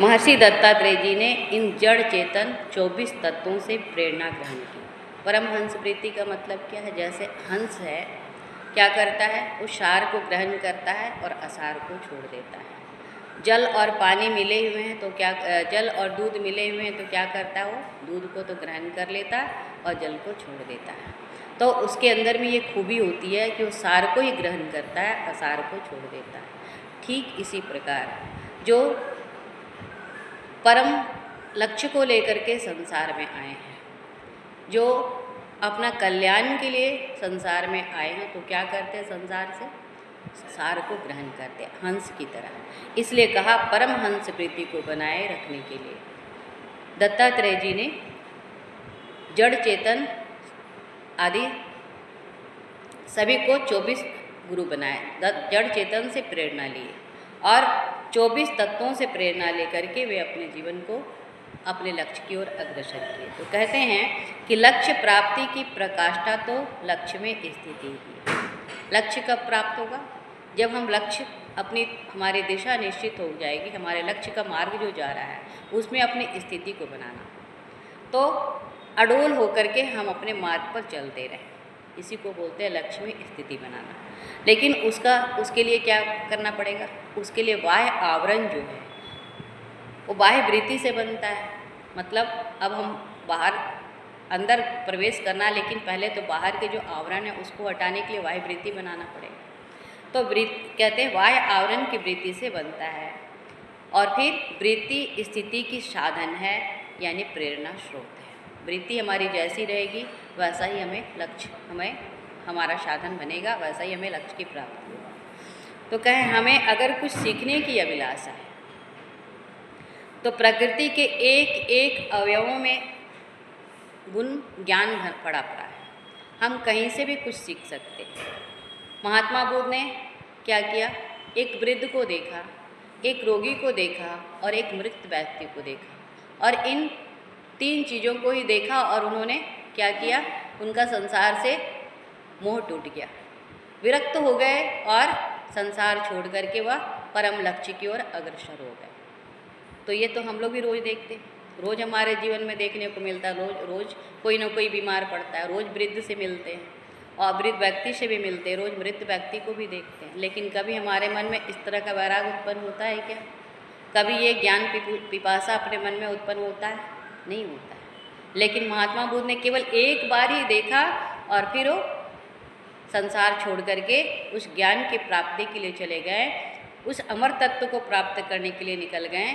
महर्षि दत्तात्रेय जी ने इन जड़ चेतन 24 तत्वों से प्रेरणा ग्रहण की। परमहंस प्रीति का मतलब क्या है? जैसे हंस है, क्या करता है? वो सार को ग्रहण करता है और असार को छोड़ देता है। जल और पानी मिले हुए हैं तो क्या, जल और दूध मिले हुए हैं तो क्या करता है? वो दूध को तो ग्रहण कर लेता है और जल को छोड़ देता है। तो उसके अंदर में ये खूबी होती है कि वो सार को ही ग्रहण करता है, असार को छोड़ देता है। ठीक इसी प्रकार जो परम लक्ष्य को लेकर के संसार में आए हैं, जो अपना कल्याण के लिए संसार में आए हैं, तो क्या करते हैं? संसार से सार को ग्रहण करते हैं हंस की तरह। इसलिए कहा परम हंस प्रीति को बनाए रखने के लिए दत्तात्रेय जी ने जड़ चेतन आदि सभी को 24 गुरु बनाए। जड़ चेतन से प्रेरणा ली और 24 तत्वों से प्रेरणा लेकर के वे अपने जीवन को अपने लक्ष्य की ओर अग्रसर किए। तो कहते हैं कि लक्ष्य प्राप्ति की प्रकाष्ठा तो लक्ष्य में स्थिति ही। लक्ष्य कब प्राप्त होगा? जब हम लक्ष्य हमारी दिशा निश्चित हो जाएगी, हमारे लक्ष्य का मार्ग जो जा रहा है उसमें अपनी स्थिति को बनाना, तो अडोल होकर के हम अपने मार्ग पर चलते रहें, इसी को बोलते हैं लक्ष्य में स्थिति बनाना। लेकिन उसके लिए क्या करना पड़ेगा? उसके लिए बाह्य आवरण जो है वो बाह्य वृत्ति से बनता है। मतलब अब हम अंदर प्रवेश करना, लेकिन पहले तो बाहर के जो आवरण है उसको हटाने के लिए बाह्य वृत्ति बनाना पड़ेगा। तो कहते हैं बाह्य आवरण की वृत्ति से बनता है और फिर वृत्ति स्थिति की साधन है, यानी प्रेरणा स्रोत है। वृत्ति हमारी जैसी रहेगी वैसा ही हमारा साधन बनेगा, वैसा ही हमें लक्ष्य की प्राप्ति होगा। तो कहें हमें अगर कुछ सीखने की अभिलाषा है तो प्रकृति के एक एक अवयवों में गुण ज्ञान पड़ा है, हम कहीं से भी कुछ सीख सकते हैं। महात्मा बुद्ध ने क्या किया? एक वृद्ध को देखा, एक रोगी को देखा और एक मृत व्यक्ति को देखा, और इन 3 चीज़ों को ही देखा और उन्होंने क्या किया? उनका संसार से मोह टूट गया, विरक्त हो गए और संसार छोड़ करके वह परम लक्ष्य की ओर अग्रसर हो गए। तो ये तो हम लोग भी रोज़ देखते हैं, रोज़ हमारे जीवन में देखने को मिलता है। रोज़ कोई ना कोई बीमार पड़ता है, रोज़ वृद्ध से मिलते हैं और वृद्ध व्यक्ति से भी मिलते हैं, रोज़ मृत व्यक्ति को भी देखते हैं। लेकिन कभी हमारे मन में इस तरह का वैराग उत्पन्न होता है क्या? कभी ये ज्ञान पिपासा अपने मन में उत्पन्न होता है? नहीं होता है। लेकिन महात्मा बुद्ध ने केवल एक बार ही देखा और फिर वो संसार छोड़ करके उस ज्ञान की प्राप्ति के लिए चले गए, उस अमर तत्व को प्राप्त करने के लिए निकल गए।